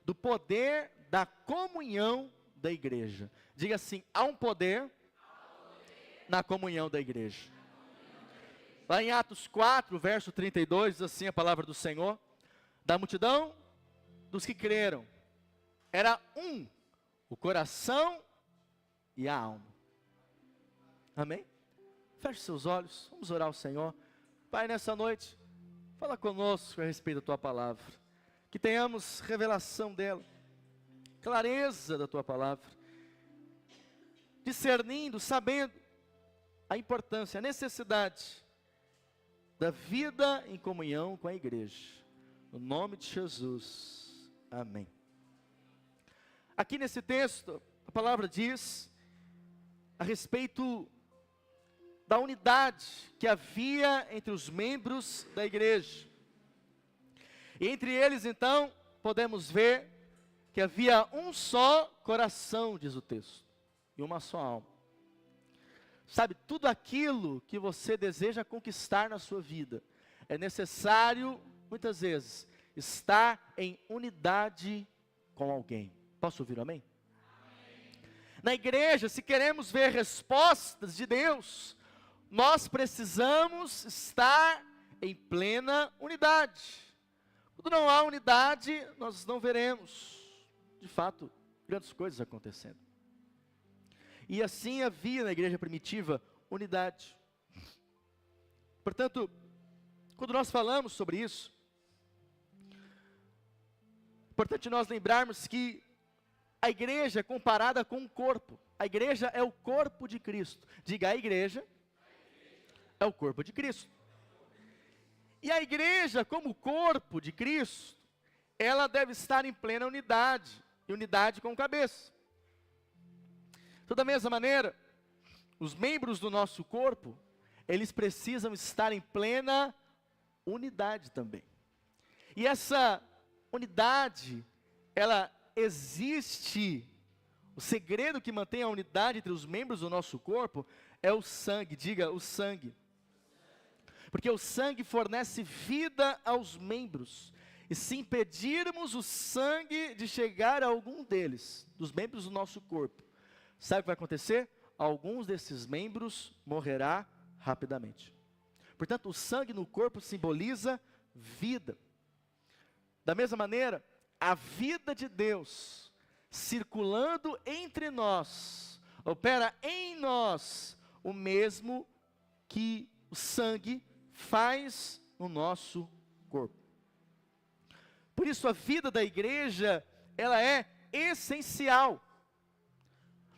do poder da comunhão da igreja. Diga assim: há um poder na comunhão da igreja. Lá em Atos 4, verso 32, diz assim a palavra do Senhor: da multidão dos que creram, era um o coração e a alma. Amém? Feche seus olhos, vamos orar ao Senhor. Pai, nessa noite, fala conosco a respeito da Tua palavra. Que tenhamos revelação dela, clareza da Tua palavra, discernindo, sabendo a importância, a necessidade da vida em comunhão com a igreja. No nome de Jesus, amém. Aqui nesse texto, a palavra diz a respeito da unidade que havia entre os membros da igreja. E entre eles, então, podemos ver que havia um só coração, diz o texto, e uma só alma. Sabe, tudo aquilo que você deseja conquistar na sua vida, é necessário, muitas vezes, estar em unidade com alguém. Posso ouvir amém? Na igreja, se queremos ver respostas de Deus, nós precisamos estar em plena unidade. Quando não há unidade, nós não veremos, de fato, grandes coisas acontecendo. E assim havia na igreja primitiva unidade. Portanto, quando nós falamos sobre isso, é importante nós lembrarmos que a igreja é comparada com um corpo. A igreja é o corpo de Cristo. Diga: a igreja é o corpo de Cristo. E a igreja, como corpo de Cristo, ela deve estar em plena unidade, e unidade com cabeça. Então, da mesma maneira, os membros do nosso corpo, eles precisam estar em plena unidade também. E essa unidade, ela existe. O segredo que mantém a unidade entre os membros do nosso corpo é o sangue. Diga: o sangue. Porque o sangue fornece vida aos membros. E se impedirmos o sangue de chegar a algum deles, dos membros do nosso corpo, sabe o que vai acontecer? Alguns desses membros morrerá rapidamente. Portanto, o sangue no corpo simboliza vida. Da mesma maneira, a vida de Deus circulando entre nós, opera em nós o mesmo que o sangue faz no nosso corpo. Por isso a vida da igreja, ela é essencial.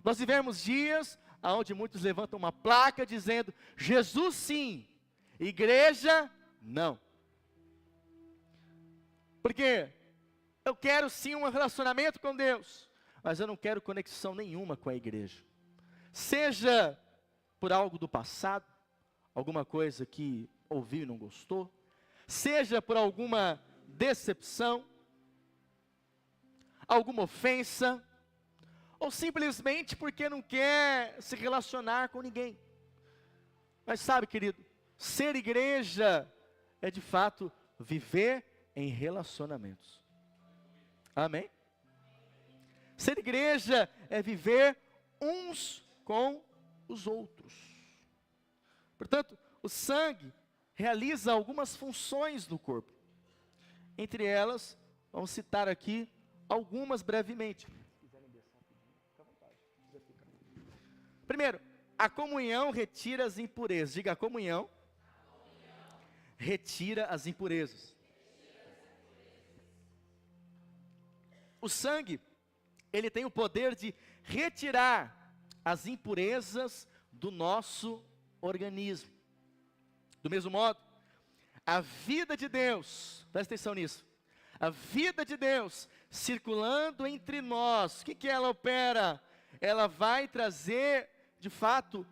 Nós vivemos dias onde muitos levantam uma placa dizendo: Jesus sim, igreja não. Porque eu quero sim um relacionamento com Deus, mas eu não quero conexão nenhuma com a igreja. Seja por algo do passado, alguma coisa que ouviu e não gostou, seja por alguma decepção, alguma ofensa, ou simplesmente porque não quer se relacionar com ninguém. Mas sabe, querido, ser igreja é de fato viver em relacionamentos. Amém? Ser igreja é viver uns com os outros. Portanto, o sangue realiza algumas funções no corpo. Entre elas, vamos citar aqui algumas brevemente. Primeiro, a comunhão retira as impurezas. Diga: a comunhão retira as impurezas. O sangue, ele tem o poder de retirar as impurezas do nosso organismo. Do mesmo modo, a vida de Deus, presta atenção nisso, a vida de Deus circulando entre nós, o que ela opera? Ela vai trazer, de fato,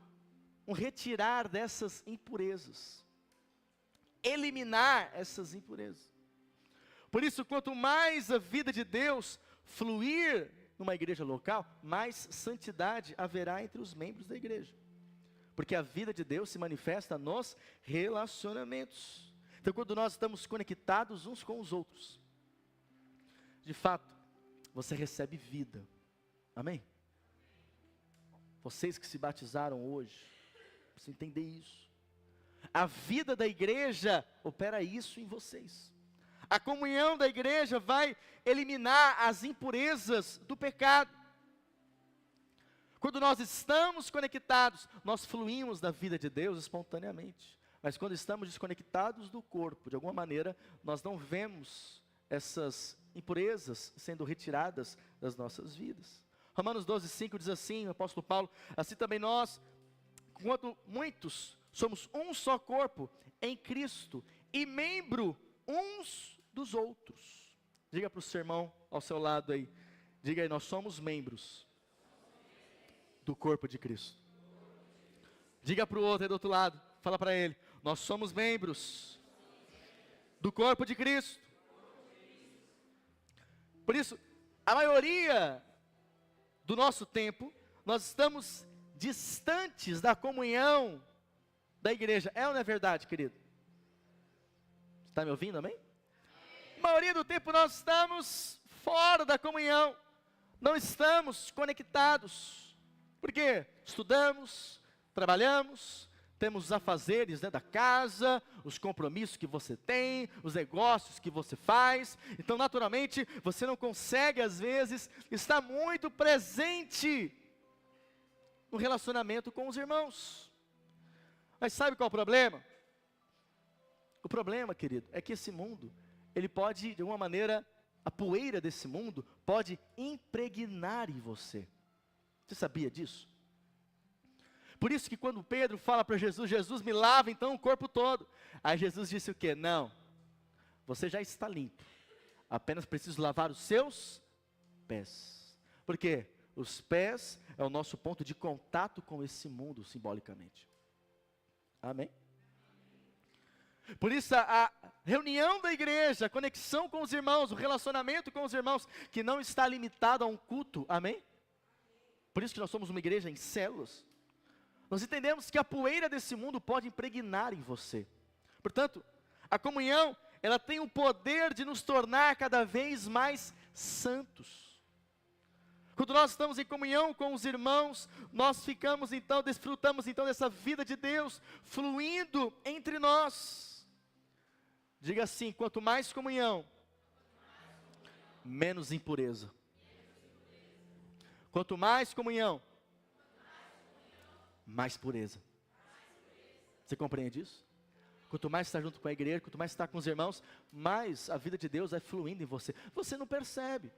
um retirar dessas impurezas, eliminar essas impurezas. Por isso, quanto mais a vida de Deus fluir numa igreja local, mais santidade haverá entre os membros da igreja. Porque a vida de Deus se manifesta nos relacionamentos. Então, quando nós estamos conectados uns com os outros, de fato, você recebe vida. Amém? Vocês que se batizaram hoje, precisam entender isso. A vida da igreja opera isso em vocês. A comunhão da igreja vai eliminar as impurezas do pecado. Quando nós estamos conectados, nós fluímos da vida de Deus espontaneamente. Mas quando estamos desconectados do corpo, de alguma maneira, nós não vemos essas impurezas sendo retiradas das nossas vidas. Romanos 12:5 diz assim, o apóstolo Paulo: assim também nós, quando muitos, somos um só corpo em Cristo e membro uns dos outros. Diga para o seu irmão ao seu lado aí, diga aí, nós somos membros do corpo de Cristo. Diga para o outro aí do outro lado, fala para ele, nós somos membros do corpo de Cristo. Por isso, a maioria do nosso tempo, nós estamos distantes da comunhão da igreja. É ou não é verdade, querido? Está me ouvindo, amém? A maioria do tempo nós estamos fora da comunhão, não estamos conectados. Por quê? Estudamos, trabalhamos, temos os afazeres, né, da casa, os compromissos que você tem, os negócios que você faz. Então, naturalmente, você não consegue, às vezes, estar muito presente no relacionamento com os irmãos. Mas sabe qual é o problema? O problema, querido, é que esse mundo, ele pode, de alguma maneira, a poeira desse mundo pode impregnar em você. Você sabia disso? Por isso que quando Pedro fala para Jesus, Jesus me lava então o corpo todo. Aí Jesus disse o quê? Não, você já está limpo, apenas preciso lavar os seus pés. Por quê? Os pés é o nosso ponto de contato com esse mundo, simbolicamente. Amém? Por isso a reunião da igreja, a conexão com os irmãos, o relacionamento com os irmãos, que não está limitado a um culto, amém? Por isso que nós somos uma igreja em células. Nós entendemos que a poeira desse mundo pode impregnar em você. Portanto, a comunhão, ela tem o poder de nos tornar cada vez mais santos. Quando nós estamos em comunhão com os irmãos, nós ficamos então, desfrutamos então dessa vida de Deus, fluindo entre nós. Diga assim, quanto mais comunhão, menos impureza. Quanto mais comunhão, mais pureza. Você compreende isso? Quanto mais está junto com a igreja, quanto mais está com os irmãos, mais a vida de Deus vai fluindo em você. Você não percebe,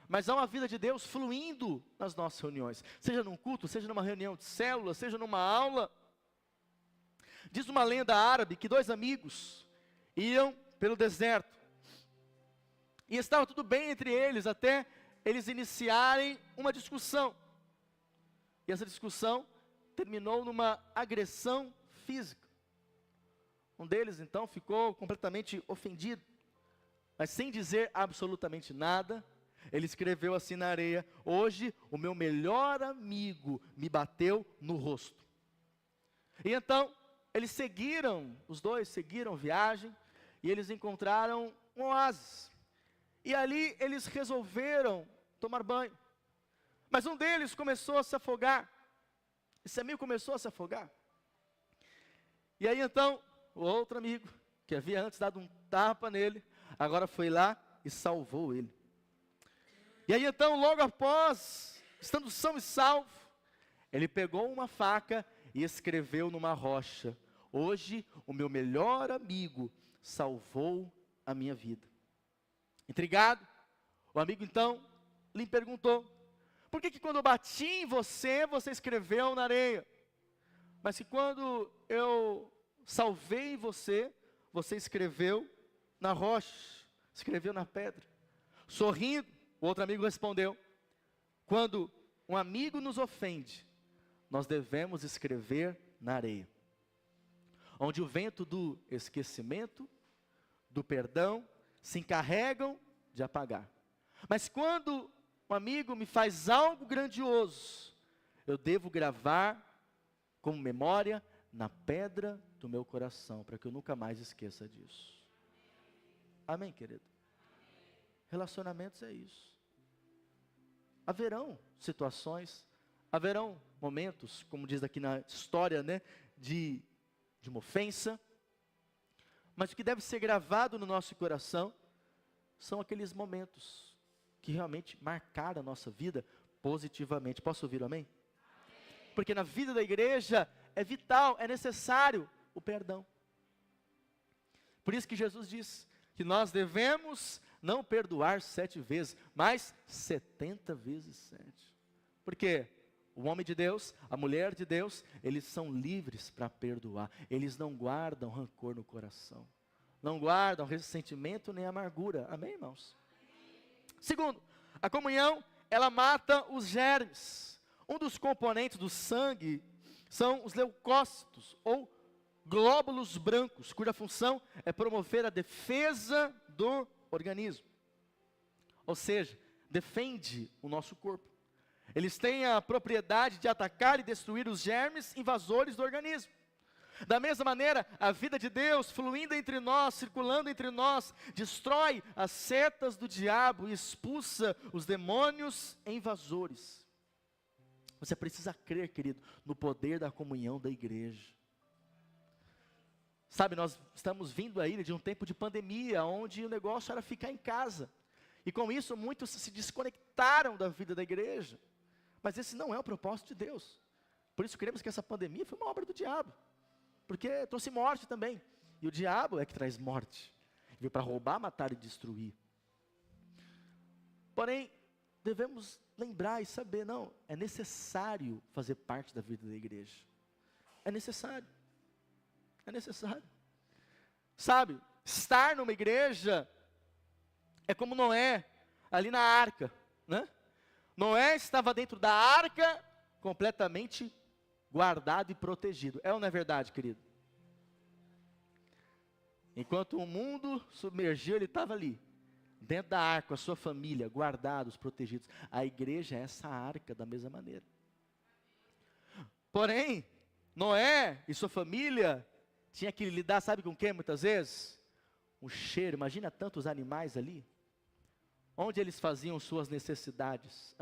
mas há uma vida de Deus fluindo nas nossas reuniões. Seja num culto, seja numa reunião de célula, seja numa aula. Diz uma lenda árabe que 2 amigos iam pelo deserto. E estava tudo bem entre eles, até eles iniciarem uma discussão. E essa discussão terminou numa agressão física. Um deles, então, ficou completamente ofendido, mas sem dizer absolutamente nada, ele escreveu assim na areia: hoje o meu melhor amigo me bateu no rosto. E então, eles seguiram, os dois seguiram viagem, e eles encontraram um oásis. E ali eles resolveram tomar banho. Mas um deles começou a se afogar. Esse amigo começou a se afogar. E aí então, o outro amigo, que havia antes dado um tapa nele, agora foi lá e salvou ele. E aí então, logo após, estando são e salvo, ele pegou uma faca e escreveu numa rocha: hoje o meu melhor amigo salvou a minha vida. Intrigado, o amigo então lhe perguntou: por que quando eu bati em você, você escreveu na areia? Mas que quando eu salvei você, você escreveu na rocha, escreveu na pedra. Sorrindo, o outro amigo respondeu: quando um amigo nos ofende, nós devemos escrever na areia, onde o vento do esquecimento, do perdão, se encarregam de apagar. Mas quando um amigo me faz algo grandioso, eu devo gravar como memória na pedra do meu coração, para que eu nunca mais esqueça disso. Amém, querido? Relacionamentos é isso. Haverão situações, haverão momentos, como diz aqui na história, né, de uma ofensa, mas o que deve ser gravado no nosso coração são aqueles momentos que realmente marcaram a nossa vida positivamente. Posso ouvir amém? Porque na vida da igreja é vital, é necessário o perdão. Por isso que Jesus diz que nós devemos não perdoar 7 vezes, mas 70 vezes 7. Porque o homem de Deus, a mulher de Deus, eles são livres para perdoar. Eles não guardam rancor no coração. Não guardam ressentimento nem amargura. Amém, irmãos? Segundo, a comunhão, ela mata os germes. Um dos componentes do sangue são os leucócitos, ou glóbulos brancos, cuja função é promover a defesa do organismo. Ou seja, defende o nosso corpo. Eles têm a propriedade de atacar e destruir os germes invasores do organismo. Da mesma maneira, a vida de Deus fluindo entre nós, circulando entre nós, destrói as setas do diabo e expulsa os demônios invasores. Você precisa crer, querido, no poder da comunhão da igreja. Sabe, nós estamos vindo aí de um tempo de pandemia, onde o negócio era ficar em casa. E com isso, muitos se desconectaram da vida da igreja. Mas esse não é o propósito de Deus. Por isso cremos que essa pandemia foi uma obra do diabo. Porque trouxe morte também. E o diabo é que traz morte. Veio para roubar, matar e destruir. Porém, devemos lembrar e saber, não, é necessário fazer parte da vida da igreja. É necessário. É necessário. Sabe, estar numa igreja é como Noé, ali na arca, né? Noé estava dentro da arca, completamente guardado e protegido. É ou não é verdade, querido? Enquanto o mundo submergiu, ele estava ali, dentro da arca, a sua família, guardados, protegidos. A igreja é essa arca da mesma maneira. Porém, Noé e sua família tinha que lidar, sabe com o que muitas vezes? Um cheiro, imagina tantos animais ali. Onde eles faziam suas necessidades?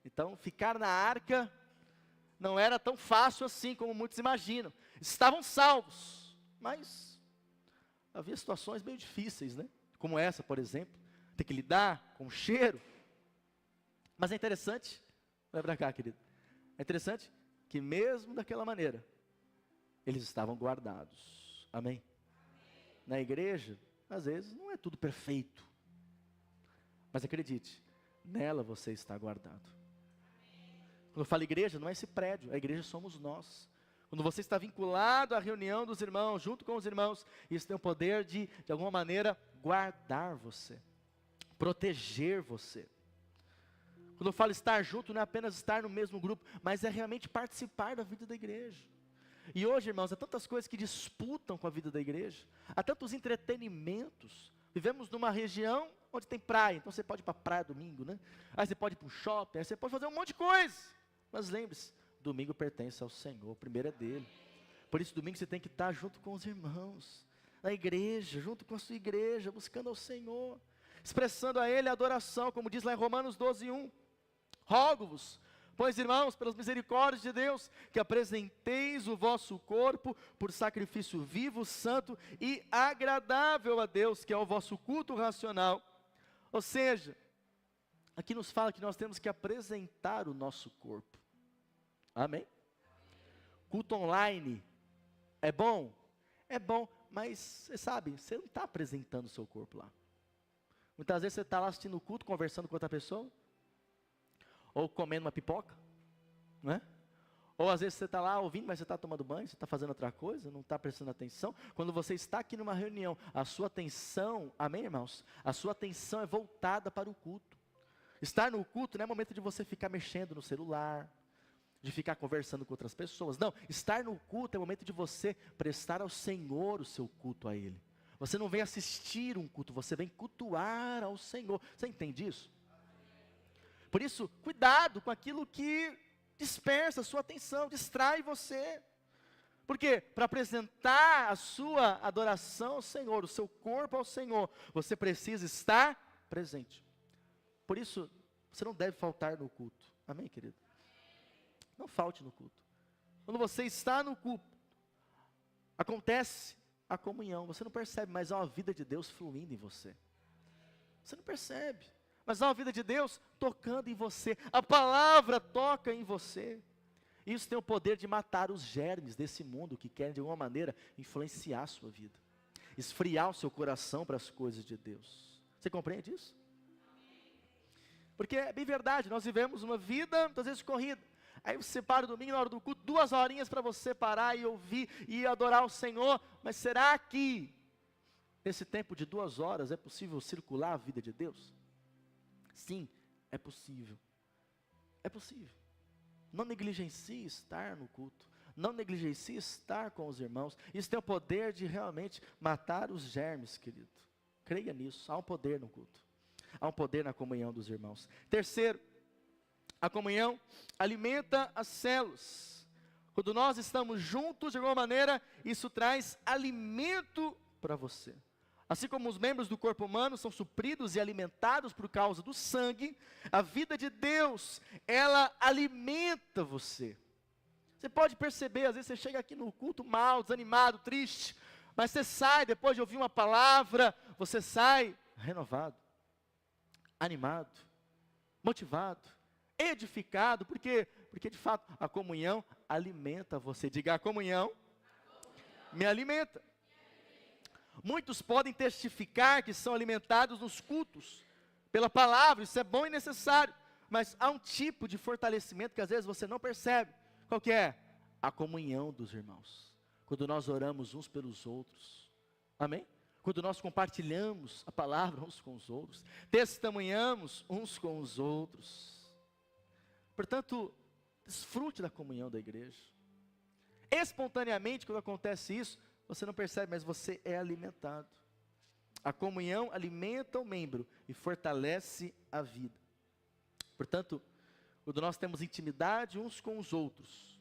Então, ficar na arca não era tão fácil assim como muitos imaginam. Estavam salvos, mas havia situações meio difíceis, né? Como essa, por exemplo, ter que lidar com o cheiro. Mas é interessante, vai para cá, querido. É interessante que mesmo daquela maneira, eles estavam guardados. Amém? Na igreja, às vezes, não é tudo perfeito. Mas acredite, nela você está guardado. Quando eu falo igreja, não é esse prédio, a igreja somos nós. Quando você está vinculado à reunião dos irmãos, junto com os irmãos, isso tem o poder de alguma maneira, guardar você, proteger você. Quando eu falo estar junto, não é apenas estar no mesmo grupo, mas é realmente participar da vida da igreja. E hoje, irmãos, há tantas coisas que disputam com a vida da igreja, há tantos entretenimentos. Vivemos numa região onde tem praia, então você pode ir para a praia domingo, né? Aí você pode ir para um shopping, aí você pode fazer um monte de coisa. Mas lembre-se, domingo pertence ao Senhor, primeiro é dele. Por isso, domingo você tem que estar junto com os irmãos, na igreja, junto com a sua igreja, buscando ao Senhor, expressando a Ele a adoração, como diz lá em Romanos 12:1. Rogo-vos, pois irmãos, pelas misericórdias de Deus, que apresenteis o vosso corpo por sacrifício vivo, santo e agradável a Deus, que é o vosso culto racional. Ou seja, aqui nos fala que nós temos que apresentar o nosso corpo. Amém? Culto online é bom? É bom, mas você sabe, você não está apresentando o seu corpo lá. Muitas vezes você está lá assistindo o culto, conversando com outra pessoa, ou comendo uma pipoca, né? Ou às vezes você está lá ouvindo, mas você está tomando banho, você está fazendo outra coisa, não está prestando atenção. Quando você está aqui numa reunião, a sua atenção, amém, irmãos? A sua atenção é voltada para o culto. Estar no culto não é momento de você ficar mexendo no celular, de ficar conversando com outras pessoas. Não, estar no culto é o momento de você prestar ao Senhor o seu culto a Ele. Você não vem assistir um culto, você vem cultuar ao Senhor. Você entende isso? Por isso, cuidado com aquilo que dispersa a sua atenção, distrai você. Por quê? Para apresentar a sua adoração ao Senhor, o seu corpo ao Senhor, você precisa estar presente. Por isso, você não deve faltar no culto. Amém, querido? Não falte no culto. Quando você está no culto, acontece a comunhão. Você não percebe, mas há uma vida de Deus fluindo em você. Você não percebe, mas há uma vida de Deus tocando em você. A palavra toca em você. Isso tem o poder de matar os germes desse mundo que querem de alguma maneira influenciar a sua vida, esfriar o seu coração para as coisas de Deus. Você compreende isso? Porque é bem verdade, nós vivemos uma vida muitas vezes corrida. Aí você para o domingo na hora do culto, 2 horinhas para você parar e ouvir e adorar o Senhor. Mas será que nesse tempo de 2 horas é possível circular a vida de Deus? Sim, é possível. É possível. Não negligencie estar no culto. Não negligencie estar com os irmãos. Isso tem o poder de realmente matar os germes, querido. Creia nisso. Há um poder no culto. Há um poder na comunhão dos irmãos. Terceiro, a comunhão alimenta as células. Quando nós estamos juntos, de alguma maneira, isso traz alimento para você. Assim como os membros do corpo humano são supridos e alimentados por causa do sangue, a vida de Deus, ela alimenta você. Você pode perceber, às vezes você chega aqui no culto mal, desanimado, triste, mas você sai, depois de ouvir uma palavra, você sai renovado, animado, motivado, edificado. Por quê? Porque de fato a comunhão alimenta você. Diga: a comunhão me alimenta. Muitos podem testificar que são alimentados nos cultos, pela palavra, isso é bom e necessário, mas há um tipo de fortalecimento que às vezes você não percebe. Qual que é? A comunhão dos irmãos, quando nós oramos uns pelos outros, amém? Quando nós compartilhamos a palavra uns com os outros, testemunhamos uns com os outros. Portanto, desfrute da comunhão da igreja. Espontaneamente, quando acontece isso, você não percebe, mas você é alimentado. A comunhão alimenta o membro e fortalece a vida. Portanto, quando nós temos intimidade uns com os outros,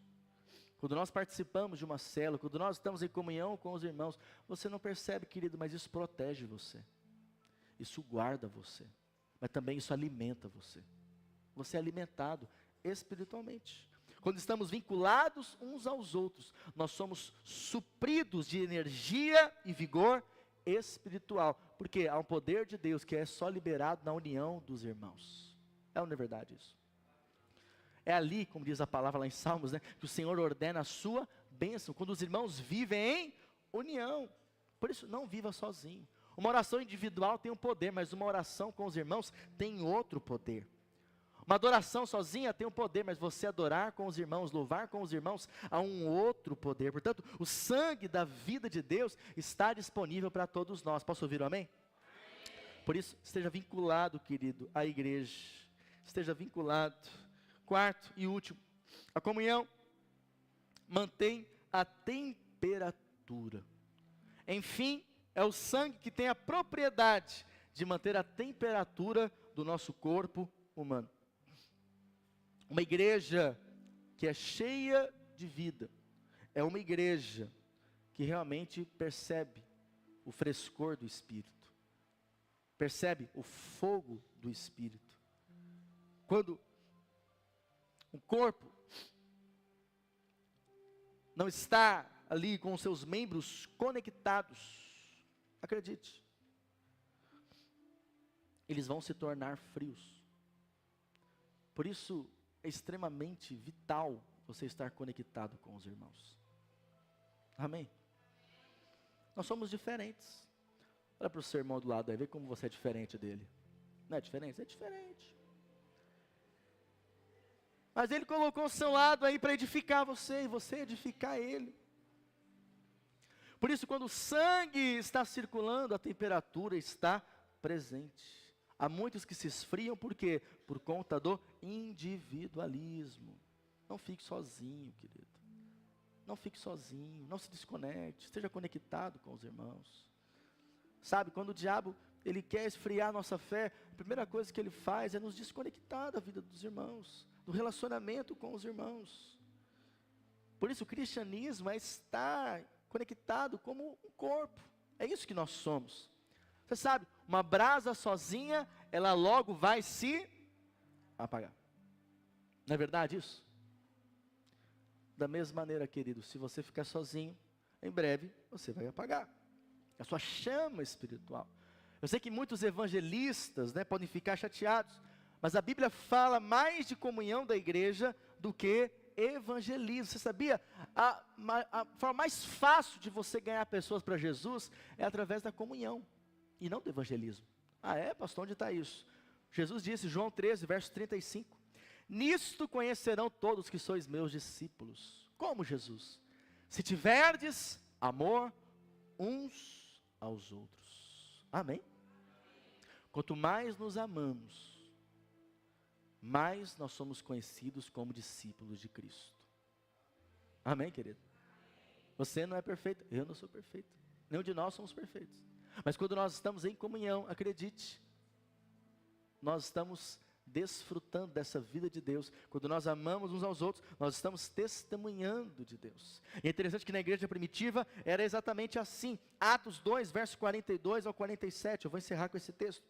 quando nós participamos de uma célula, quando nós estamos em comunhão com os irmãos, você não percebe, querido, mas isso protege você. Isso guarda você. Mas também isso alimenta você. Você é alimentado espiritualmente. Quando estamos vinculados uns aos outros, nós somos supridos de energia e vigor espiritual. Porque há um poder de Deus que é só liberado na união dos irmãos. É ou não é verdade isso? É ali, como diz a palavra lá em Salmos, né, que o Senhor ordena a sua bênção, quando os irmãos vivem em união. Por isso, não viva sozinho. Uma oração individual tem um poder, mas uma oração com os irmãos tem outro poder. Uma adoração sozinha tem um poder, mas você adorar com os irmãos, louvar com os irmãos, há um outro poder. Portanto, o sangue da vida de Deus está disponível para todos nós. Posso ouvir um amém? Por isso, esteja vinculado, querido, à igreja. Esteja vinculado. Quarto e último, a comunhão mantém a temperatura. Enfim, é o sangue que tem a propriedade de manter a temperatura do nosso corpo humano. Uma igreja que é cheia de vida, é uma igreja que realmente percebe o frescor do Espírito, percebe o fogo do Espírito. Quando o corpo não está ali com os seus membros conectados, acredite, eles vão se tornar frios. Por isso, é extremamente vital você estar conectado com os irmãos. Amém? Nós somos diferentes. Olha para o seu irmão do lado aí, vê como você é diferente dele. Não é diferente? É diferente. Mas ele colocou o seu lado aí para edificar você, e você edificar ele. Por isso, quando o sangue está circulando, a temperatura está presente. Há muitos que se esfriam, por quê? Por conta do individualismo. Não fique sozinho, querido. Não fique sozinho, não se desconecte, esteja conectado com os irmãos. Sabe, quando o diabo, ele quer esfriar a nossa fé, a primeira coisa que ele faz é nos desconectar da vida dos irmãos, do relacionamento com os irmãos. Por isso o cristianismo é estar conectado como um corpo. É isso que nós somos. Você sabe, uma brasa sozinha, ela logo vai se apagar. Não é verdade isso? Da mesma maneira, querido, se você ficar sozinho, em breve você vai apagar a sua chama espiritual. Eu sei que muitos evangelistas, podem ficar chateados, mas a Bíblia fala mais de comunhão da igreja do que evangelismo. Você sabia? A forma mais fácil de você ganhar pessoas para Jesus é através da comunhão, e não do evangelismo. Ah é, pastor, onde está isso? Jesus disse, João 13, verso 35, nisto conhecerão todos que sois meus discípulos. Como, Jesus? Se tiverdes amor uns aos outros. Amém? Quanto mais nos amamos, mais nós somos conhecidos como discípulos de Cristo. Amém, querido? Você não é perfeito, eu não sou perfeito. Nenhum de nós somos perfeitos. Mas quando nós estamos em comunhão, acredite, nós estamos desfrutando dessa vida de Deus. Quando nós amamos uns aos outros, nós estamos testemunhando de Deus. E é interessante que na igreja primitiva era exatamente assim. Atos 2, verso 42 ao 47, eu vou encerrar com esse texto.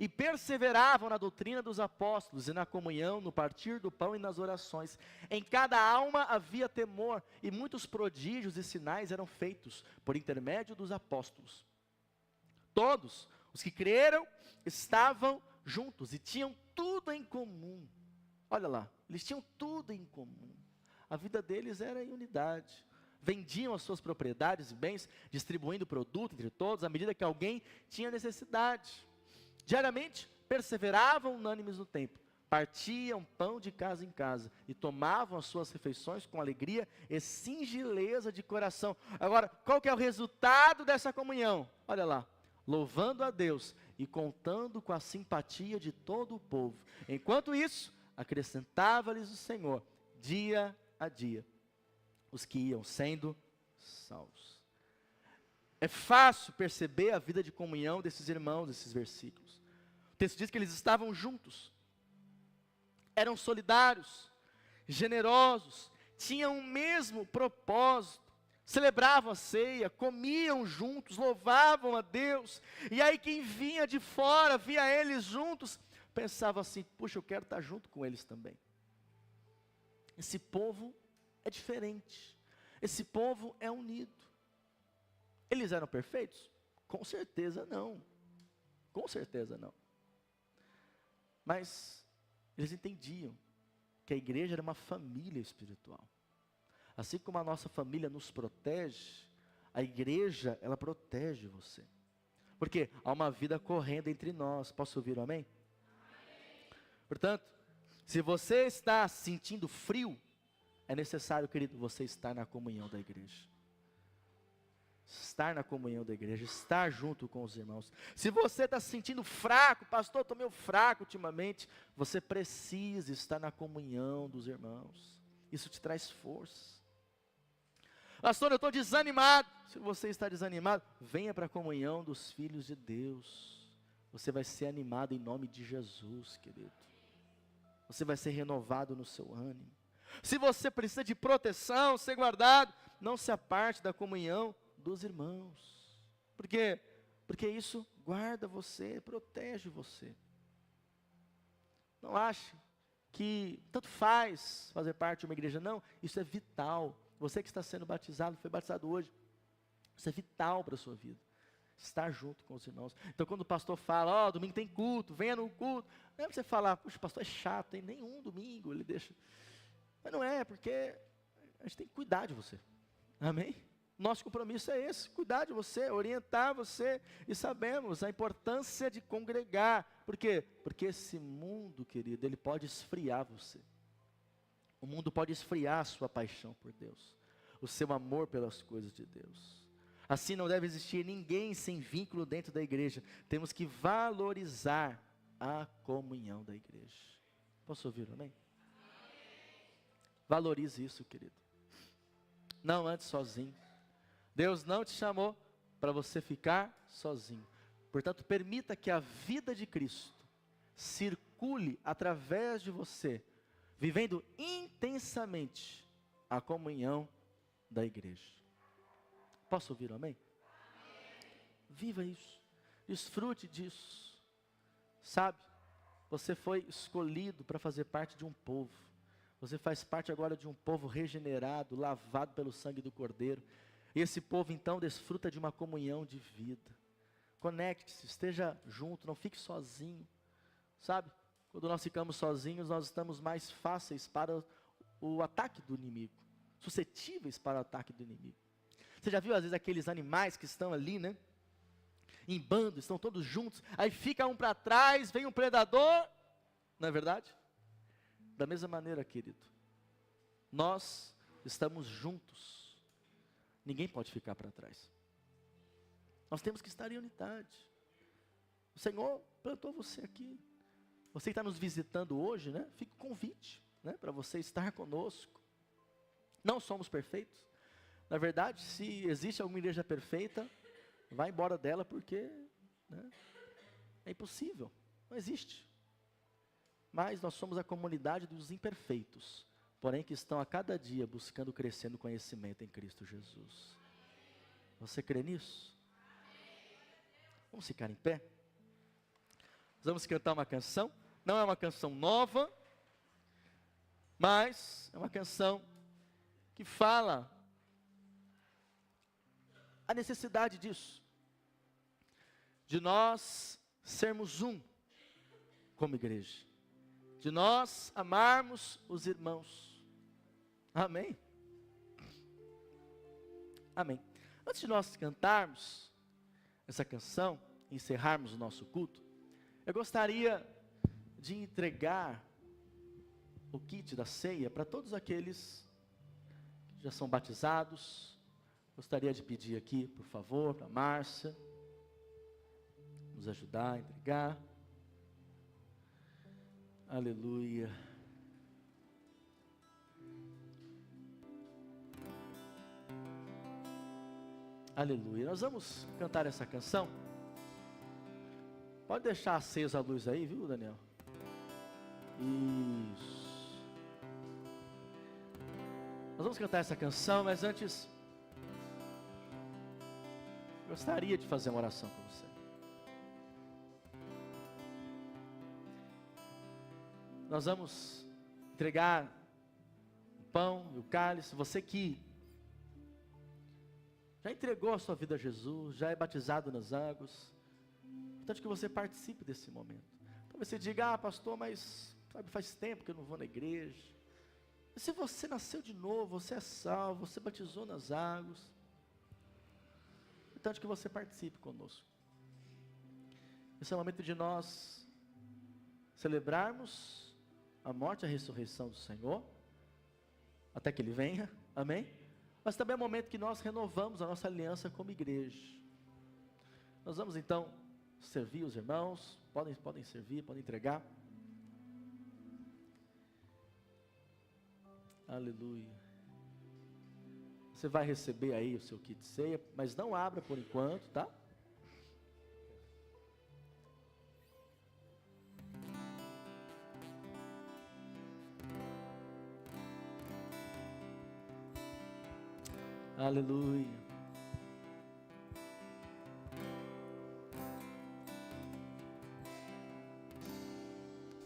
E perseveravam na doutrina dos apóstolos, e na comunhão, no partir do pão e nas orações. Em cada alma havia temor, e muitos prodígios e sinais eram feitos por intermédio dos apóstolos. Todos os que creram estavam juntos e tinham tudo em comum. Olha lá, eles tinham tudo em comum. A vida deles era em unidade. Vendiam as suas propriedades e bens, distribuindo produto entre todos, à medida que alguém tinha necessidade. Diariamente, perseveravam unânimes no templo, partiam pão de casa em casa e tomavam as suas refeições com alegria e singeleza de coração. Agora, qual que é o resultado dessa comunhão? Olha lá, louvando a Deus e contando com a simpatia de todo o povo. Enquanto isso, acrescentava-lhes o Senhor, dia a dia, os que iam sendo salvos. É fácil perceber a vida de comunhão desses irmãos, desses versículos. O texto diz que eles estavam juntos, eram solidários, generosos, tinham o mesmo propósito, celebravam a ceia, comiam juntos, louvavam a Deus, e aí quem vinha de fora, via eles juntos, pensava assim, puxa, eu quero estar junto com eles também. Esse povo é diferente, esse povo é unido. Eles eram perfeitos? Com certeza não, com certeza não. Mas eles entendiam que a igreja era uma família espiritual. Assim como a nossa família nos protege, a igreja, ela protege você. Porque há uma vida correndo entre nós. Posso ouvir um amém? Portanto, se você está sentindo frio, é necessário, querido, você estar na comunhão da igreja. Estar na comunhão da igreja, estar junto com os irmãos. Se você está se sentindo fraco, pastor, estou meio fraco ultimamente, você precisa estar na comunhão dos irmãos. Isso te traz força. Pastor, eu estou desanimado. Se você está desanimado, venha para a comunhão dos filhos de Deus. Você vai ser animado em nome de Jesus, querido. Você vai ser renovado no seu ânimo. Se você precisa de proteção, ser guardado, não se aparte da comunhão dos irmãos. Por quê? Porque isso guarda você, protege você. Não ache que tanto faz fazer parte de uma igreja, não, isso é vital. Você que está sendo batizado, foi batizado hoje, isso é vital para a sua vida, estar junto com os irmãos. Então quando o pastor fala, domingo tem culto, venha no culto, não é para você falar, puxa, pastor é chato, tem nenhum domingo, ele deixa. Mas não é, porque a gente tem que cuidar de você, amém? Nosso compromisso é esse, cuidar de você, orientar você, e sabemos a importância de congregar. Por quê? Porque esse mundo, querido, ele pode esfriar você. O mundo pode esfriar a sua paixão por Deus, o seu amor pelas coisas de Deus. Assim não deve existir ninguém sem vínculo dentro da igreja. Temos que valorizar a comunhão da igreja. Posso ouvir, amém? Valorize isso, querido. Não ande sozinho. Deus não te chamou para você ficar sozinho. Portanto, permita que a vida de Cristo circule através de você, vivendo intensamente a comunhão da igreja. Posso ouvir um amém? Viva isso, desfrute disso. Sabe, você foi escolhido para fazer parte de um povo. Você faz parte agora de um povo regenerado, lavado pelo sangue do Cordeiro. E esse povo então desfruta de uma comunhão de vida. Conecte-se, esteja junto, não fique sozinho. Sabe, quando nós ficamos sozinhos, nós estamos mais fáceis para o ataque do inimigo, suscetíveis para o ataque do inimigo. Você já viu às vezes aqueles animais que estão ali, né? Em bando, estão todos juntos, aí fica um para trás, vem um predador, não é verdade? Da mesma maneira, querido, nós estamos juntos, ninguém pode ficar para trás, nós temos que estar em unidade. O Senhor plantou você aqui, você que está nos visitando hoje, né? Fica o convite, né? Para você estar conosco. Não somos perfeitos, na verdade, se existe alguma igreja perfeita, vai embora dela porque, né, é impossível, não existe. Mas nós somos a comunidade dos imperfeitos, porém que estão a cada dia buscando crescer no conhecimento em Cristo Jesus. Você crê nisso? Vamos ficar em pé? Nós vamos cantar uma canção, não é uma canção nova, mas é uma canção que fala a necessidade disso, de nós sermos um como igreja, de nós amarmos os irmãos. Amém? Amém. Antes de nós cantarmos essa canção, encerrarmos o nosso culto, eu gostaria de entregar o kit da ceia para todos aqueles que já são batizados. Gostaria de pedir aqui, por favor, para a Márcia nos ajudar a entregar. Aleluia. Aleluia. Nós vamos cantar essa canção. Pode deixar acesa a luz aí, viu, Daniel? Isso. Nós vamos cantar essa canção, mas antes gostaria de fazer uma oração com você. Nós vamos entregar o pão e o cálice. Você que já entregou a sua vida a Jesus, já é batizado nas águas, importante que você participe desse momento. Talvez você diga: ah, pastor, mas sabe, faz tempo que eu não vou na igreja. Mas se você nasceu de novo, você é salvo, você batizou nas águas, importante que você participe conosco. Esse é o momento de nós celebrarmos a morte e a ressurreição do Senhor, até que Ele venha, amém? Mas também é o momento que nós renovamos a nossa aliança como igreja. Nós vamos então servir os irmãos, podem servir, podem entregar. Aleluia. Você vai receber aí o seu kit de ceia, mas não abra por enquanto, tá? Aleluia.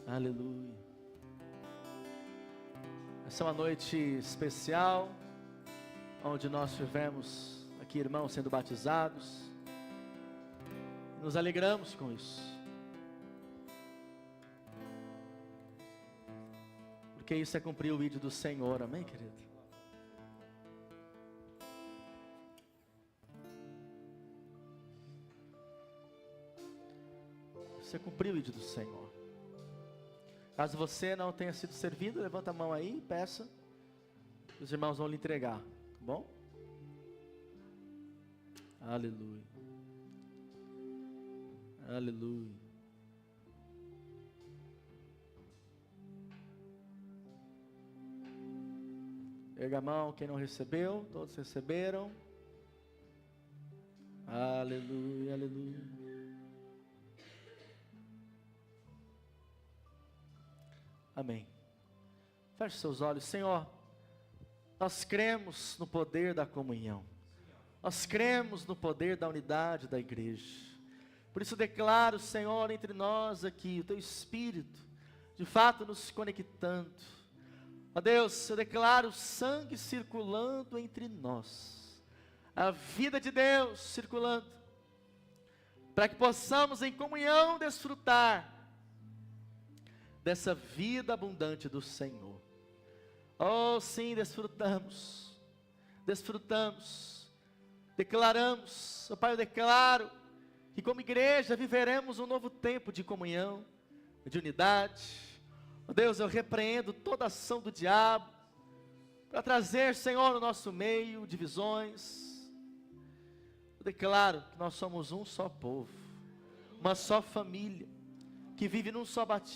Aleluia. Essa é uma noite especial, onde nós tivemos aqui irmãos sendo batizados. Nos alegramos com isso, porque isso é cumprir o ídolo do Senhor, amém, querido? Você cumpriu o ídolo do Senhor. Caso você não tenha sido servido, levanta a mão aí e peça. Os irmãos vão lhe entregar, tá bom? Aleluia. Aleluia. Pega a mão, quem não recebeu, todos receberam. Aleluia, aleluia. Amém. Feche seus olhos. Senhor, Nós cremos no poder da comunhão. Nós cremos no poder da unidade da igreja. Por isso declaro, Senhor, entre nós aqui, o Teu Espírito, de fato nos conectando. Ó Deus, eu declaro o sangue circulando entre nós. A vida de Deus circulando. Para que possamos em comunhão desfrutar dessa vida abundante do Senhor. Oh sim, desfrutamos. Declaramos, ó Pai, eu declaro que como igreja viveremos um novo tempo de comunhão, de unidade. Oh Deus, eu repreendo toda ação do diabo, para trazer, Senhor, no nosso meio, divisões. Eu declaro que nós somos um só povo, uma só família, que vive num só batismo.